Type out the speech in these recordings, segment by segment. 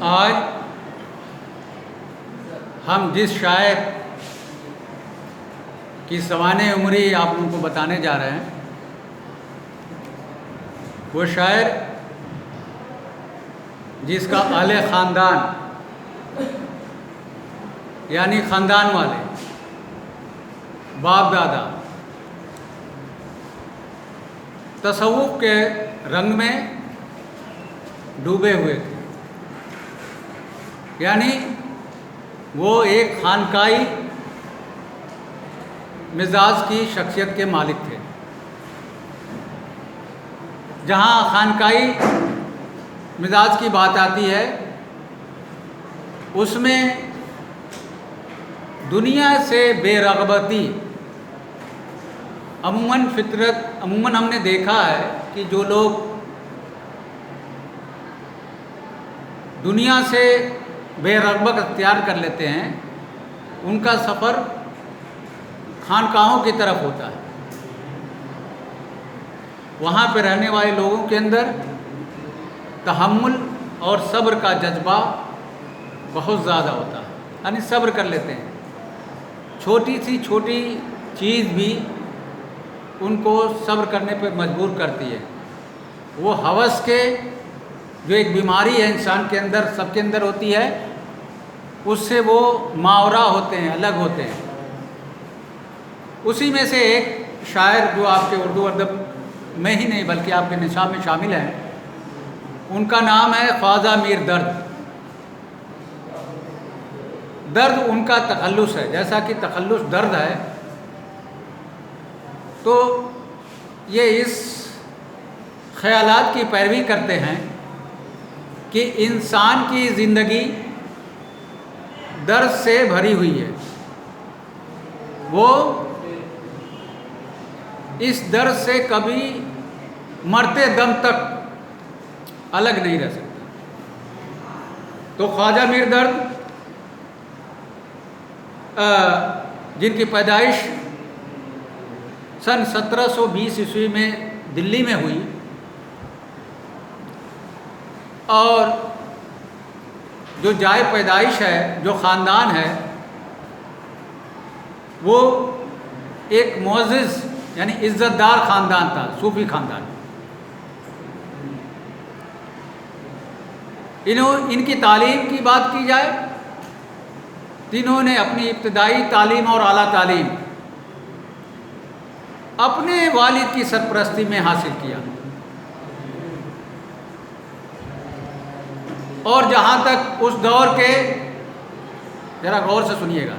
آج ہم جس شاعر کی سوانح عمری آپ لوگوں کو بتانے جا رہے ہیں وہ شاعر جس کا اہل خاندان یعنی خاندان والے باپ دادا تصوف کے رنگ میں ڈوبے ہوئے تھے، یعنی وہ ایک خانقاہی مزاج کی شخصیت کے مالک تھے۔ جہاں خانقاہی مزاج کی بات آتی ہے اس میں دنیا سے بے رغبتی عموماً ہم نے دیکھا ہے کہ جو لوگ دنیا سے بے رغبت اختیار کر لیتے ہیں ان کا سفر خانقاہوں کی طرف ہوتا ہے۔ وہاں پہ رہنے والے لوگوں کے اندر تحمل اور صبر کا جذبہ بہت زیادہ ہوتا ہے، یعنی صبر کر لیتے ہیں، چھوٹی سی چھوٹی چیز بھی ان کو صبر کرنے پہ مجبور کرتی ہے۔ وہ ہوس کے جو ایک بیماری ہے انسان کے اندر، سب کے اندر ہوتی ہے، اس سے وہ ماورا ہوتے ہیں، الگ ہوتے ہیں۔ اسی میں سے ایک شاعر جو آپ کے اردو ادب میں ہی نہیں بلکہ آپ کے نصاب میں شامل ہیں، ان کا نام ہے خواجہ میر درد۔ درد ان کا تخلص ہے، جیسا کہ تخلص درد ہے، تو یہ اس خیالات کی پیروی کرتے ہیں کہ انسان کی زندگی درد سے بھری ہوئی ہے، وہ اس درد سے کبھی مرتے دم تک الگ نہیں رہ سکتا۔ تو خواجہ میر درد جن کی پیدائش سن 1720 عیسوی میں دلی میں ہوئی، اور جو جائے پیدائش ہے، جو خاندان ہے، وہ ایک معزز یعنی عزت دار خاندان تھا، صوفی خاندان۔ ان کی تعلیم کی بات کی جائے، انہوں نے اپنی ابتدائی تعلیم اور اعلیٰ تعلیم اپنے والد کی سرپرستی میں حاصل کیا، اور جہاں تک اس دور کے، ذرا غور سے سنیے گا،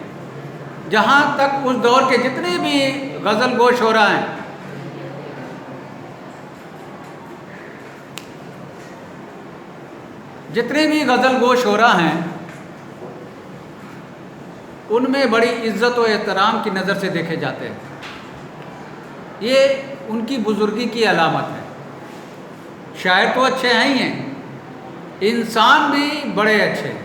جہاں تک اس دور کے جتنے بھی غزل گو شعراء ہیں، جتنے بھی غزل گو شعراء ہیں، ان میں بڑی عزت و احترام کی نظر سے دیکھے جاتے ہیں۔ یہ ان کی بزرگی کی علامت ہے۔ شاعر تو اچھے ہیں ہی ہیں، انسان بھی بڑے اچھے ہیں۔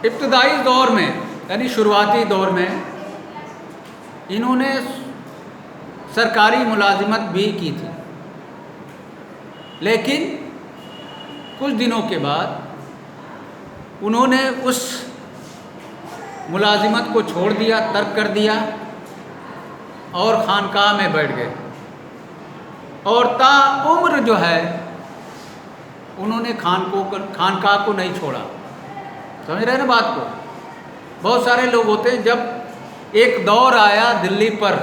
ابتدائی دور میں یعنی شروعاتی دور میں انہوں نے سرکاری ملازمت بھی کی تھی، لیکن کچھ دنوں کے بعد انہوں نے اس ملازمت کو چھوڑ دیا، ترک کر دیا، اور خانقاہ میں بیٹھ گئے، اور تا عمر جو ہے انہوں نے خانقاہ کو نہیں چھوڑا۔ سمجھ رہے ہیں نا بات کو؟ بہت سارے لوگ ہوتے ہیں، جب ایک دور آیا دلی پر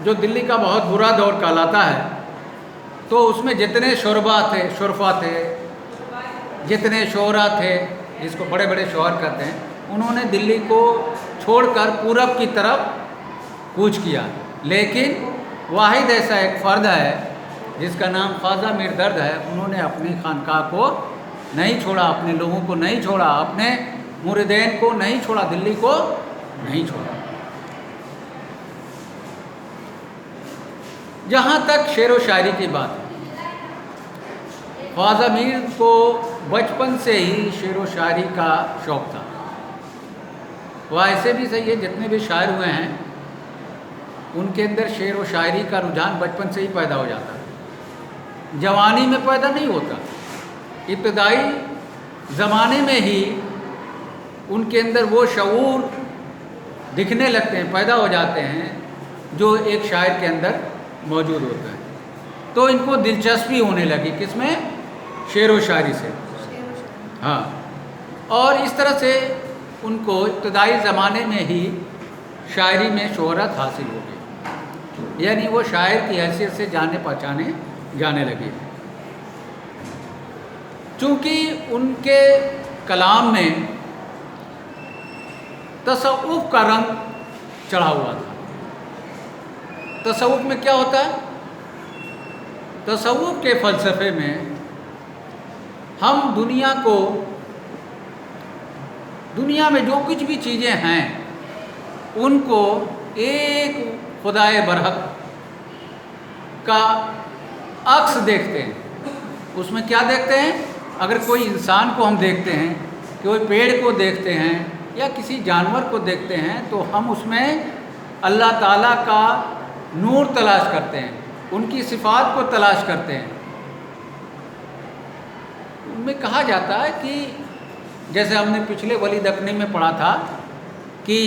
جو دلی کا بہت برا دور کہلاتا ہے، تو اس میں جتنے شرفا تھے، جتنے شعراء تھے، جس کو بڑے بڑے شعر کہتے ہیں، انہوں نے دلی کو چھوڑ کر پورب کی طرف کوچ کیا، لیکن واحد ایسا ایک فرد ہے جس کا نام خواجہ میر درد ہے، انہوں نے اپنی خانقاہ کو نہیں چھوڑا، اپنے لوگوں کو نہیں چھوڑا، اپنے مریدین کو نہیں چھوڑا، دلی کو نہیں چھوڑا۔ جہاں تک شعر و شاعری کی بات ہے، خواجہ میر کو بچپن سے ہی شعر و شاعری کا شوق تھا۔ وہ ایسے بھی صحیح ہے، جتنے بھی شاعر ہوئے ہیں ان کے اندر شعر و شاعری کا رجحان بچپن سے ہی پیدا ہو جاتا ہے، جوانی میں پیدا نہیں ہوتا، ابتدائی زمانے میں ہی ان کے اندر وہ شعور دکھنے لگتے ہیں، پیدا ہو جاتے ہیں جو ایک شاعر کے اندر موجود ہوتا ہے۔ تو ان کو دلچسپی ہونے لگی کس میں؟ شعر و شاعری سے۔ ہاں، اور اس طرح سے ان کو ابتدائی زمانے میں ہی شاعری میں شہرت حاصل ہو گئی، یعنی وہ شاعر کی حیثیت سے جانے پہچانے جانے لگے، چونکہ ان کے کلام میں تصوف کا رنگ چڑھا ہوا تھا۔ تصوف میں کیا ہوتا ہے؟ تصوف کے فلسفے میں ہم دنیا میں جو کچھ بھی چیزیں ہیں ان کو ایک خدائے برحق کا عکس دیکھتے ہیں۔ اس میں کیا دیکھتے ہیں؟ اگر کوئی انسان کو ہم دیکھتے ہیں، کوئی پیڑ کو دیکھتے ہیں یا کسی جانور کو دیکھتے ہیں تو ہم اس میں اللہ تعالیٰ کا نور تلاش کرتے ہیں، ان کی صفات کو تلاش کرتے ہیں۔ ان میں کہا جاتا ہے کہ جیسے ہم نے پچھلے ولید اکنی میں پڑھا تھا کہ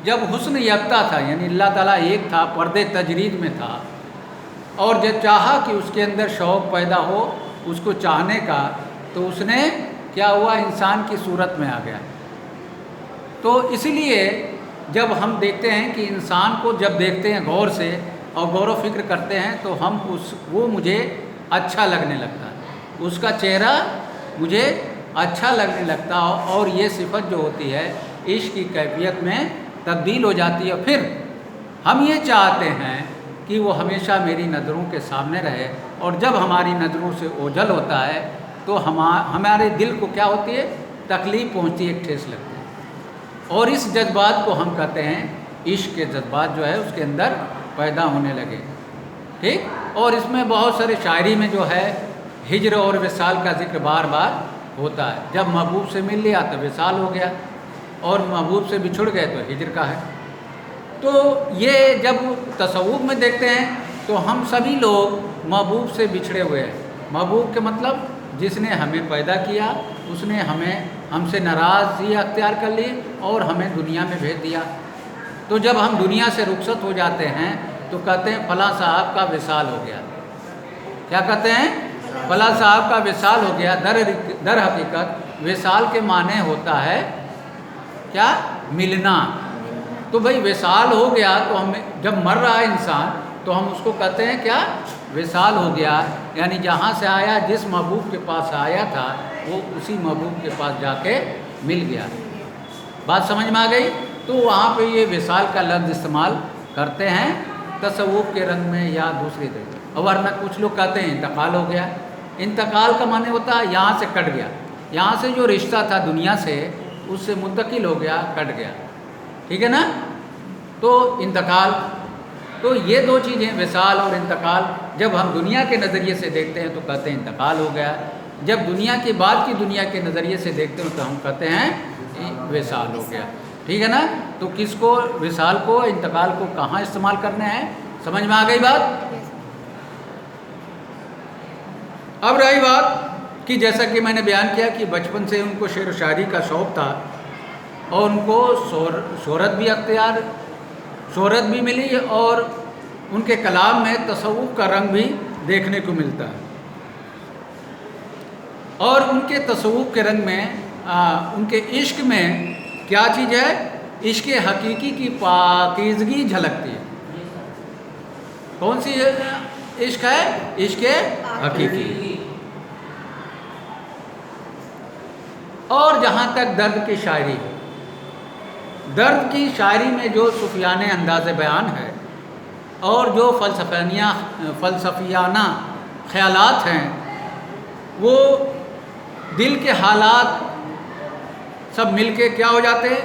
جب حسن یکتا تھا، یعنی اللہ تعالیٰ ایک تھا، پردے تجرید میں تھا، اور جب چاہا کہ اس کے اندر شوق پیدا ہو اس کو چاہنے کا، تو اس نے کیا ہوا؟ انسان کی صورت میں آ گیا۔ تو اس لیے جب ہم دیکھتے ہیں کہ انسان کو جب دیکھتے ہیں غور سے اور غور و فکر کرتے ہیں تو ہم وہ مجھے اچھا لگنے لگتا ہے، اس کا چہرہ مجھے اچھا لگنے لگتا، اور یہ صفت جو ہوتی ہے عشق کی کیفیت میں تبدیل ہو جاتی ہے۔ پھر ہم یہ چاہتے ہیں کہ وہ ہمیشہ میری نظروں کے سامنے رہے، اور جب ہماری نظروں سے اوجھل ہوتا ہے تو ہمارے دل کو کیا ہوتی ہے؟ تکلیف پہنچتی ہے، ٹھیس لگتی ہے، اور اس جذبات کو ہم کہتے ہیں عشق کے جذبات جو ہے اس کے اندر پیدا ہونے لگے۔ ٹھیک، اور اس میں بہت سارے شاعری میں جو ہے ہجر اور وصال کا ذکر بار بار ہوتا ہے۔ جب محبوب سے مل لیا تو وصال ہو گیا، اور محبوب سے بچھڑ گئے تو ہجر کا ہے۔ تو یہ جب تصوف میں دیکھتے ہیں تو ہم سبھی لوگ محبوب سے بچھڑے ہوئے ہیں۔ محبوب کے مطلب جس نے ہمیں پیدا کیا، اس نے ہم سے ناراضی اختیار کر لی اور ہمیں دنیا میں بھیج دیا۔ تو جب ہم دنیا سے رخصت ہو جاتے ہیں تو کہتے ہیں فلاں صاحب کا وصال ہو گیا۔ کیا کہتے ہیں؟ فلاں صاحب کا وصال ہو گیا۔ در حقیقت وصال کے معنی ہوتا ہے کیا؟ ملنا۔ تو بھائی وصال ہو گیا تو ہم جب مر رہا ہے انسان تو ہم اس کو کہتے ہیں کیا؟ وصال ہو گیا، یعنی جہاں سے آیا، جس محبوب کے پاس آیا تھا وہ اسی محبوب کے پاس جا کے مل گیا۔ بات سمجھ میں آ گئی؟ تو وہاں پہ یہ وصال کا لفظ استعمال کرتے ہیں تصوف کے رنگ میں یا دوسری طرح۔ اور ورنہ کچھ لوگ کہتے ہیں انتقال ہو گیا۔ انتقال کا معنی ہوتا ہے یہاں سے کٹ گیا، یہاں سے جو رشتہ تھا دنیا سے اس سے منتقل ہو گیا، کٹ گیا۔ ٹھیک ہے نا؟ تو انتقال، تو یہ دو چیزیں وصال اور انتقال جب ہم دنیا کے نظریے سے دیکھتے ہیں تو کہتے ہیں انتقال ہو گیا، جب دنیا کے بعد کی دنیا کے نظریے سے دیکھتے ہیں تو ہم کہتے ہیں وصال ہو گیا۔ ٹھیک ہے نا؟ تو کس کو، وصال کو، انتقال کو کہاں استعمال کرنا ہے؟ سمجھ میں آ گئی بات؟ اب رہی بات کہ جیسا کہ میں نے بیان کیا کہ بچپن سے ان کو شعر و شاعری کا شوق تھا اور ان کو شہرت بھی ملی، اور ان کے کلام میں تصوف کا رنگ بھی دیکھنے کو ملتا ہے۔ اور ان کے تصوف کے رنگ میں ان کے عشق میں کیا چیز ہے؟ عشق حقیقی کی پاکیزگی جھلکتی ہے۔ کون سی عشق ہے؟ عشق حقیقی۔ اور جہاں تک درد کی شاعری، درد کی شاعری میں جو صوفیانہ انداز بیان ہے اور جو فلسفیانہ خیالات ہیں، وہ دل کے حالات سب مل کے کیا ہو جاتے ہیں؟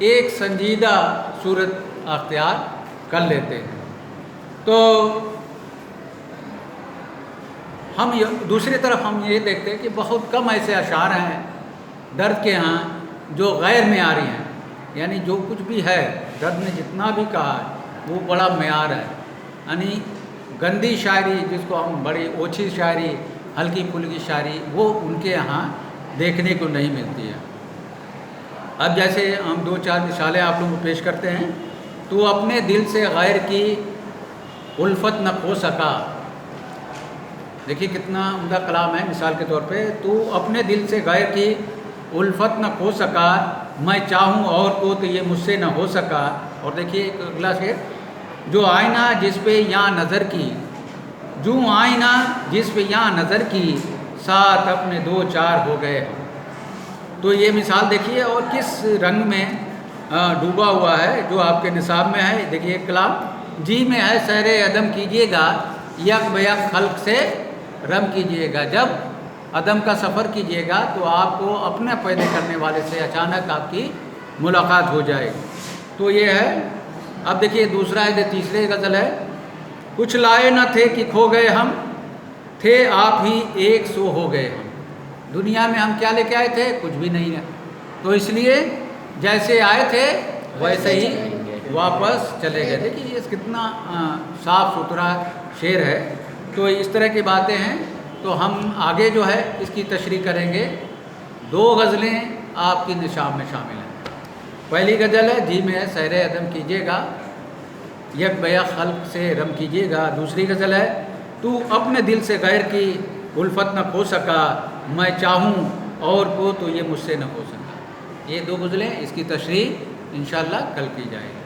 ایک سنجیدہ صورت اختیار کر لیتے ہیں۔ تو ہم دوسری طرف ہم یہ دیکھتے ہیں کہ بہت کم ایسے اشعار ہیں درد کے ہاں جو غیر معیاری ہیں، یعنی جو کچھ بھی ہے درد نے جتنا بھی کہا ہے وہ بڑا معیار ہے. یعنی گندی شاعری جس کو ہم بڑی اوچھی شاعری، ہلکی پھلکی شاعری، وہ ان کے یہاں دیکھنے کو نہیں ملتی ہے. اب جیسے ہم 2-4 مثالیں آپ لوگوں کو پیش کرتے ہیں. تو اپنے دل سے غیر کی الفت نہ کھو سکا. دیکھیے کتنا عمدہ کلام ہے. مثال کے طور پہ، تو اپنے دل سے غیر کی الفت نہ کھو سکا، میں چاہوں اور کو تو یہ مجھ سے نہ ہو سکا. اور دیکھیے ایک اگلا شعر، جو آئینہ جس پہ یہاں نظر کی، جو آئینہ جس پہ یہاں نظر کی، ساتھ اپنے 2-4 ہو گئے. تو یہ مثال دیکھیے، اور کس رنگ میں ڈوبا ہوا ہے جو آپ کے نصاب میں ہے. دیکھیے ایک کلام، جی میں ہے سیر عدم کیجیے گا، یک بیک خلق سے رم کیجیے گا. جب عدم کا سفر کیجیے گا تو آپ کو اپنے پیدا کرنے والے سے اچانک آپ کی ملاقات ہو جائے گی. تو یہ ہے. اب دیکھیے دوسرا ہے، تیسرے غزل ہے، کچھ لائے نہ تھے کہ کھو گئے ہم، تھے آپ ہی ایک سو ہو گئے ہم. دنیا میں ہم کیا لے کے آئے تھے؟ کچھ بھی نہیں ہے. تو اس لیے جیسے آئے تھے ویسے ہی واپس چلے گئے. دیکھیے یہ کتنا صاف ستھرا شعر ہے. تو اس طرح کی باتیں ہیں. تو ہم آگے جو ہے اس کی تشریح کریں گے. 2 غزلیں آپ کی نصاب میں شامل ہیں. پہلی غزل ہے، جی میں ہے سیر عدم کیجیے گا، یک بیک خلق سے رم کیجیے گا. دوسری غزل ہے، تو اپنے دل سے غیر کی الفت نہ کھو سکا، میں چاہوں اور کو تو یہ مجھ سے نہ ہو سکا. یہ 2 غزلیں، اس کی تشریح انشاءاللہ کل کی جائے گی.